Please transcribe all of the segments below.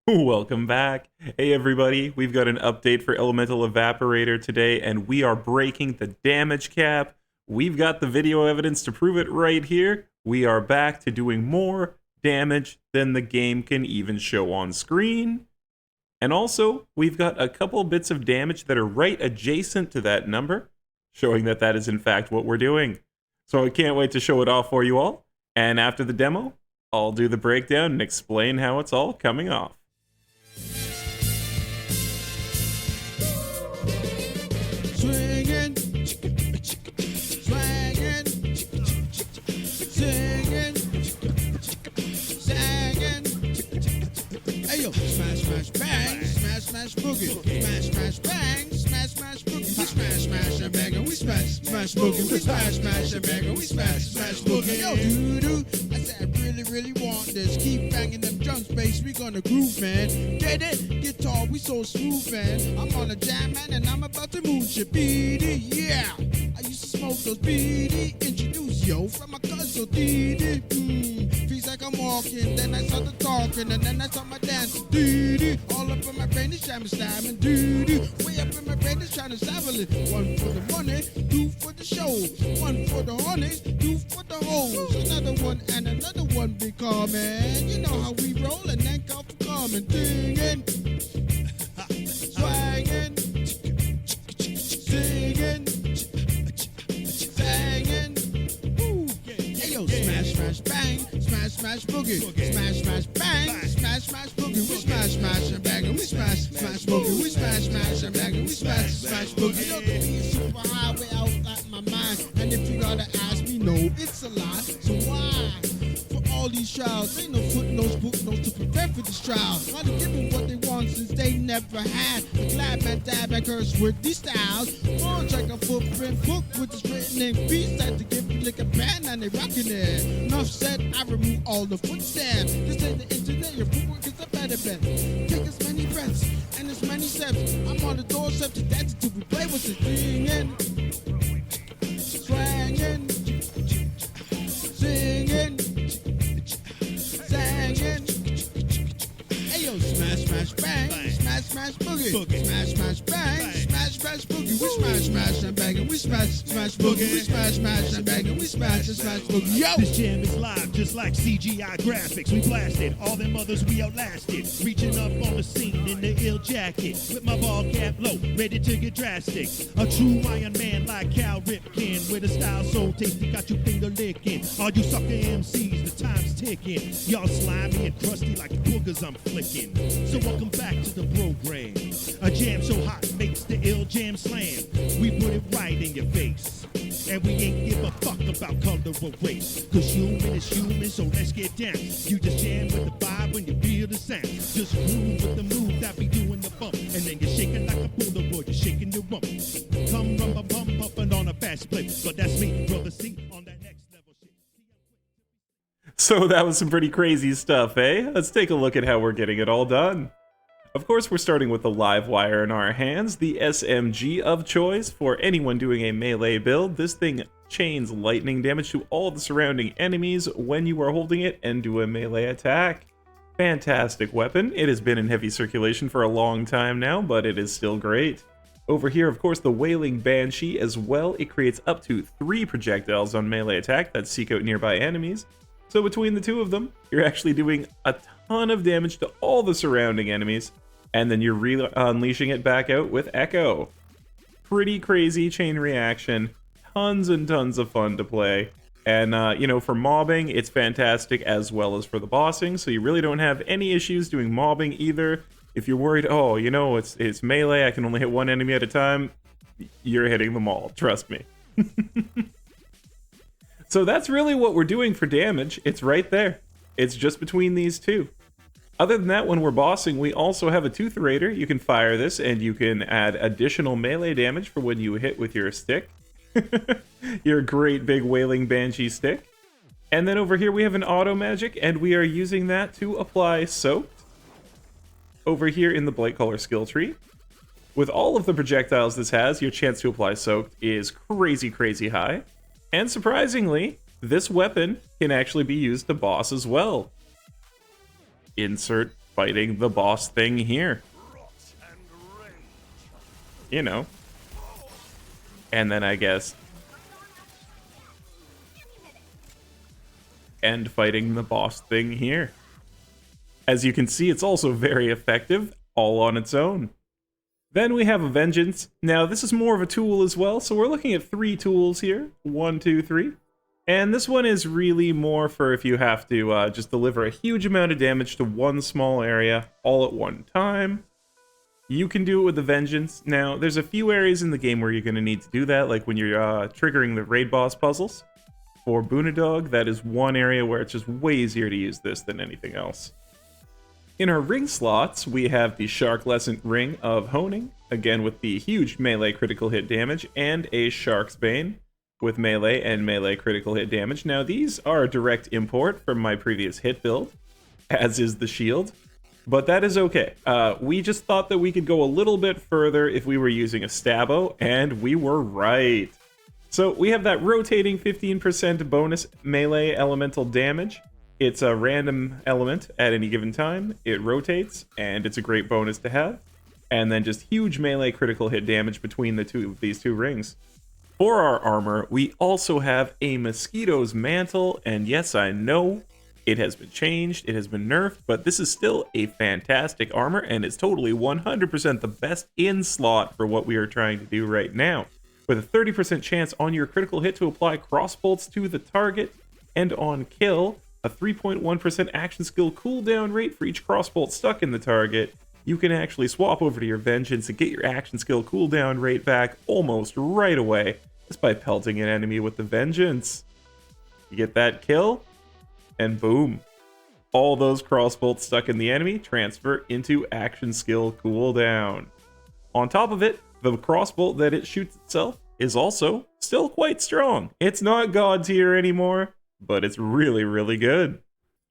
Welcome back. Hey everybody, we've got an update for Elemental Evaporator today, and we are breaking the damage cap. We've got the video evidence to prove it right here. We are back to doing more damage than the game can even show on screen. And also, we've got a couple bits of damage that are right adjacent to that number, showing that that is in fact what we're doing. So I can't wait to show it off for you all. And after the demo, I'll do the breakdown and explain how it's all coming off. Swinging, swinging, singing, singing. Hey yo, smash, smash, bang, smash, smash, boogie, smash, smash, bang, smash, smash, boogie. We smash, smash, and bang, and we smash, smash, boogie. We smash, smash, and bang, and we smash, smash, boogie. Yo, doo-doo. I said I really want this. Keep banging them drums, bass. We gonna groove, man. Get it? Guitar, we so smooth, man. I'm on a jam, man, and I'm about to move shit. BD, yeah. I used to smoke those BD. Introduce yo from my cousin DD. Feels like I'm walking, then I started talking, and then I saw my dance. DD, all up in my brain is jamming, stabbing. DD, way up in my brain is trying to savile it. One for the money, two for the show. One for the honeys, two for the hoes. Another one and another one be coming. You know how we roll and then call for coming. Dinging, swanging, singing, singing. Woo. Hey yo, smash, smash, bang, smash, smash, boogie, smash, smash, bang, smash, smash, boogie. We smash, smash, and bang, and we smash, smash, boogie. We smash, smash, and bang, and we smash, smash, boogie. Yo, the beat is super high, way out like my mind. And if you gotta ask me, no, it's a lie. So why? All these trials, ain't no footnotes, booknotes to prepare for this trial. Gotta give them what they want since they never had. A glad man dab and curse with these styles. More like a footprint book with this written in beats that to give you like a band and they rockin' it. Enough said, I remove all the footsteps. This ain't the internet, your footwork is a better bet. Take as many breaths and as many steps. I'm on the doorstep to dance till we play with the singing, swanging, singing. Ayo, smash, smash, bang, smash, smash, boogie, smash, smash, bang, smash, smash, boogie. We smash, smash, and bang, and we smash, smash, boogie. We smash, smash, and bang, and we smash, and smash, boogie. Yo! This jam is live, just like CGI graphics. We blasted all them others we outlasted. Reaching up on the scene in the ill jacket, with my ball cap low, ready to get drastic. A true Iron Man like Cal Ripken, with a style so tasty, got you finger licking. All you sucker MCs, the time's ticking. Y'all slimy and crusty like boogers I'm flicking. So welcome back to the program. A jam so hot makes the ill jam slam. We put it right in your face. And we ain't give a fuck about color or race. Cause human is human, so let's get down. You just jam with the vibe when you feel the sound. Just groove with the move that be doing the bump. And then you're shaking like a Polaroid, you're shaking your rump. Come rumba bum pumping on a fast play. But that's me, brother C, on that next level shit. So that was some pretty crazy stuff, eh? Let's take a look at how we're getting it all done. Of course, we're starting with the live wire in our hands, the SMG of choice for anyone doing a melee build. This thing chains lightning damage to all the surrounding enemies when you are holding it and do a melee attack. Fantastic weapon. It has been in heavy circulation for a long time now, but it is still great. Over here, of course, the Wailing Banshee as well. It creates up to 3 projectiles on melee attack that seek out nearby enemies. So between the two of them, you're actually doing a ton of damage to all the surrounding enemies, and then you're unleashing it back out with Echo. Pretty crazy chain reaction, tons and tons of fun to play. And, you know, for mobbing, it's fantastic as well as for the bossing, so you really don't have any issues doing mobbing either. If you're worried, oh, you know, it's melee, I can only hit one enemy at a time, you're hitting them all, trust me. So that's really what we're doing for damage. It's right there. It's just between these two. Other than that, when we're bossing, we also have a Tootherator. You can fire this and you can add additional melee damage for when you hit with your stick. Your great big Wailing Banshee stick. And then over here we have an auto magic, and we are using that to apply Soaked. Over here in the Blight Caller skill tree. With all of the projectiles this has, your chance to apply Soaked is crazy, crazy high. And surprisingly, this weapon can actually be used to boss as well. Insert fighting the boss thing here. You know. And then I guess and fighting the boss thing here. As you can see, it's also very effective, all on its own. Then we have a Vengeance. Now, this is more of a tool as well, so we're looking at 3 tools here. 1, 2, 3. And this one is really more for if you have to just deliver a huge amount of damage to one small area all at one time. You can do it with the Vengeance. Now, there's a few areas in the game where you're going to need to do that, like when you're triggering the raid boss puzzles. For Boonadog, that is one area where it's just way easier to use this than anything else. In our ring slots, we have the Sharklescent Ring of Honing, again with the huge melee critical hit damage, and a Shark's Bane with melee and melee critical hit damage. Now, these are a direct import from my previous hit build, as is the shield, but that is okay. We just thought that we could go a little bit further if we were using a Stabbo, and we were right. So we have that rotating 15% bonus melee elemental damage. It's a random element at any given time. It rotates, and it's a great bonus to have. And then just huge melee critical hit damage between these two rings. For our armor, we also have a Mosquito's Mantle, and yes, I know it has been changed, it has been nerfed, but this is still a fantastic armor, and it's totally 100% the best in slot for what we are trying to do right now. With a 30% chance on your critical hit to apply crossbolts to the target, and on kill, a 3.1% action skill cooldown rate for each crossbolt stuck in the target, you can actually swap over to your Vengeance and get your action skill cooldown rate back almost right away, just by pelting an enemy with the Vengeance. You get that kill, and boom. All those crossbolts stuck in the enemy transfer into action skill cooldown. On top of it, the crossbolt that it shoots itself is also still quite strong. It's not god tier anymore, but it's really, really good.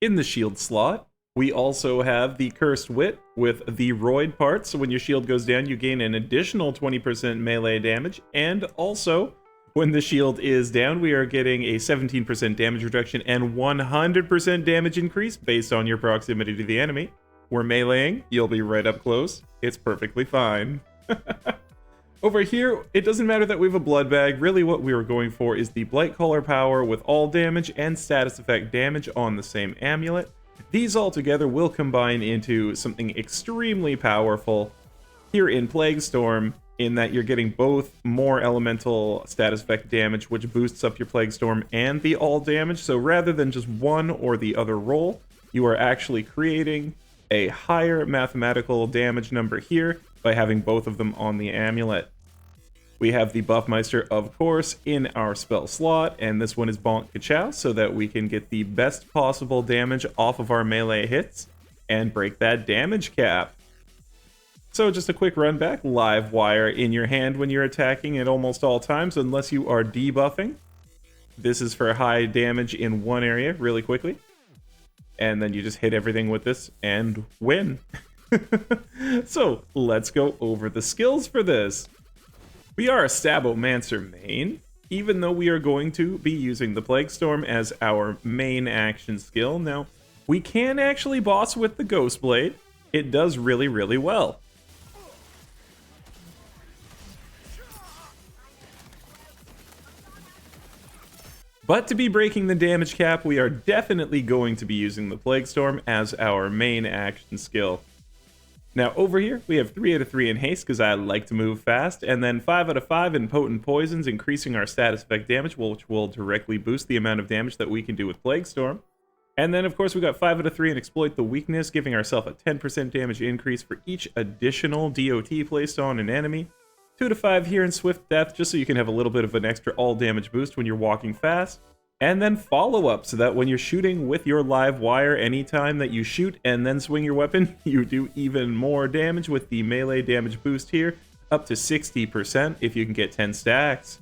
In the shield slot, we also have the Cursed Wit with the Roid part, so when your shield goes down, you gain an additional 20% melee damage, and also, when the shield is down, we are getting a 17% damage reduction and 100% damage increase based on your proximity to the enemy. We're meleeing, you'll be right up close, it's perfectly fine. Over here, it doesn't matter that we have a blood bag. Really what we were going for is the Blightcaller power with all damage and status effect damage on the same amulet. These all together will combine into something extremely powerful here in Plague Storm, in that you're getting both more elemental status effect damage, which boosts up your Plague Storm, and the all damage. So rather than just one or the other roll, you are actually creating a higher mathematical damage number here by having both of them on the amulet. We have the Buffmeister, of course, in our spell slot, and this one is Bonk Ka-Chow, so that we can get the best possible damage off of our melee hits and break that damage cap. So just a quick run back, live wire in your hand when you're attacking at almost all times, unless you are debuffing. This is for high damage in one area really quickly. And then you just hit everything with this and win. So let's go over the skills for this. We are a Stabbomancer main, even though we are going to be using the Plague Storm as our main action skill. Now, we can actually boss with the Ghost Blade. It does really, really well. But to be breaking the damage cap, we are definitely going to be using the Plague Storm as our main action skill. Now over here, we have 3 out of 3 in haste because I like to move fast, and then 5 out of 5 in potent poisons, increasing our status effect damage, which will directly boost the amount of damage that we can do with Plague Storm. And then of course we got 5 out of 3 in exploit the weakness, giving ourselves a 10% damage increase for each additional DOT placed on an enemy. 2 to 5 here in swift death, just so you can have a little bit of an extra all damage boost when you're walking fast. And then follow-up, so that when you're shooting with your live wire, anytime that you shoot and then swing your weapon, you do even more damage with the melee damage boost here, up to 60% if you can get 10 stacks.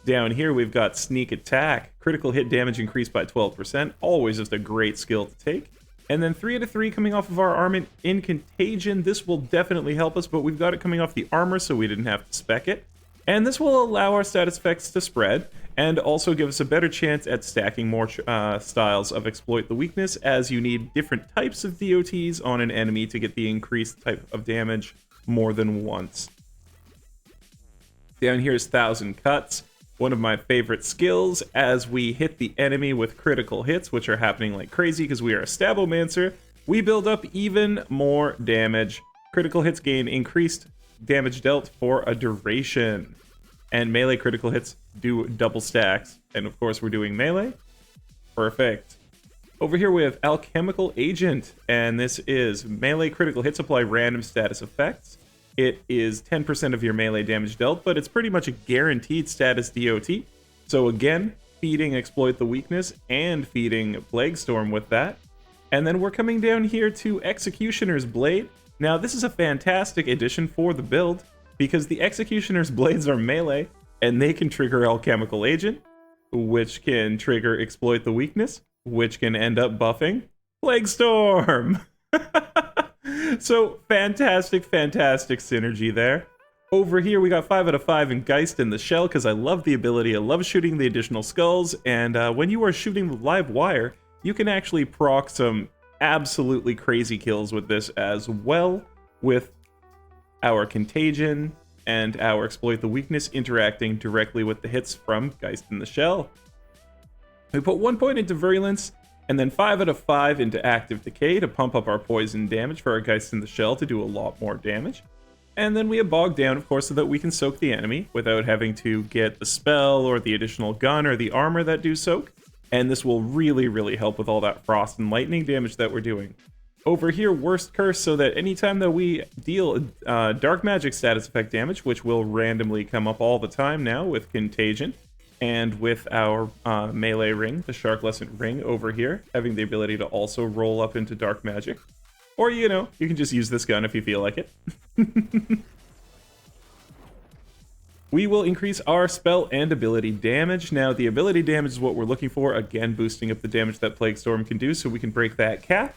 Down here we've got Sneak Attack, critical hit damage increased by 12%, always just a great skill to take. And then 3 out of 3 coming off of our armament in Contagion. This will definitely help us, but we've got it coming off the armor, so we didn't have to spec it. And this will allow our status effects to spread. and also give us a better chance at stacking more styles of Exploit the Weakness, as you need different types of DOTs on an enemy to get the increased type of damage more than once. Down here is 1,000 Cuts, one of my favorite skills, as we hit the enemy with critical hits, which are happening like crazy because we are a Stabomancer. We build up even more damage. Critical hits gain increased damage dealt for a duration. And melee critical hits do double stacks. And of course we're doing melee. Perfect. Over here we have Alchemical Agent, and this is melee critical hits apply random status effects. It is 10% of your melee damage dealt, but it's pretty much a guaranteed status DOT. So again, feeding Exploit the Weakness and feeding Plague Storm with that. And then we're coming down here to Executioner's Blade. Now this is a fantastic addition for the build, because the Executioner's Blades are melee, and they can trigger Alchemical Agent, which can trigger Exploit the Weakness, which can end up buffing Plague Storm. So fantastic, fantastic synergy there. Over here we got 5 out of 5 in Geist in the Shell, because I love the ability. I love shooting the additional skulls, and when you are shooting the live wire, you can actually proc some absolutely crazy kills with this as well, with our Contagion and our Exploit the Weakness interacting directly with the hits from Geist in the Shell. We put 1 point into Virulence, and then 5 out of 5 into Active Decay to pump up our poison damage for our Geist in the Shell to do a lot more damage. And then we have Bog Down, of course, so that we can soak the enemy without having to get the spell or the additional gun or the armor that do soak. And this will really, really help with all that frost and lightning damage that we're doing. Over here, Worst Curse, so that anytime that we deal dark magic status effect damage, which will randomly come up all the time now with Contagion, and with our melee ring, the Sharklescent ring over here, having the ability to also roll up into dark magic. Or, you know, you can just use this gun if you feel like it. We will increase our spell and ability damage. Now, the ability damage is what we're looking for, again, boosting up the damage that Plague Storm can do, so we can break that cap.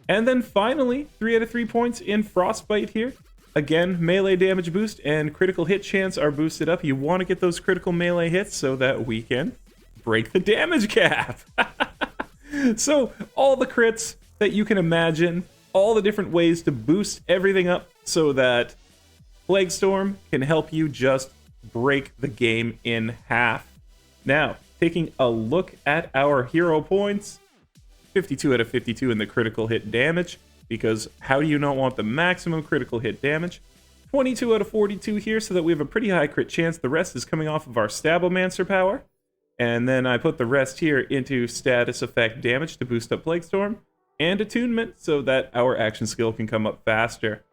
And then finally, 3 out of 3 points in Frostbite here. Again, melee damage boost and critical hit chance are boosted up. You want to get those critical melee hits so that we can break the damage cap. So, all the crits that you can imagine, all the different ways to boost everything up so that Plague Storm can help you just break the game in half. Now, taking a look at our hero points, 52 out of 52 in the critical hit damage, because how do you not want the maximum critical hit damage? 22 out of 42 here, so that we have a pretty high crit chance. The rest is coming off of our Stabomancer power. And then I put the rest here into status effect damage to boost up Plague Storm, and attunement so that our action skill can come up faster.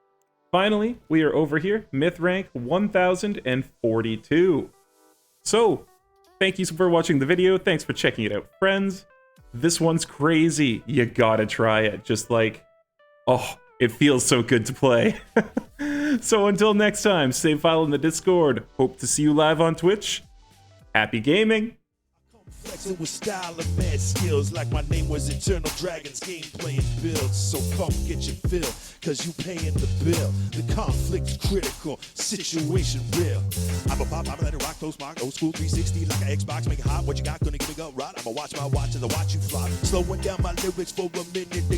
Finally, we are over here, myth rank 1042. So, thank you for watching the video. Thanks for checking it out, friends. This one's crazy. You gotta try it. Just like, oh, it feels so good to play. So until next time, save file in the Discord. Hope to see you live on Twitch. Happy gaming. Flexing with style and mad skills, like my name was Eternal Dragons, game playing builds. So come get your fill, cause you paying the bill. The conflict's critical, situation real. I'm a pop, I'm a let it rock, toast mark, old school 360 like an Xbox, make it hot. What you got, gonna give me a ride? I'ma watch my watch as I watch you fly. Slowing down my lyrics for a minute.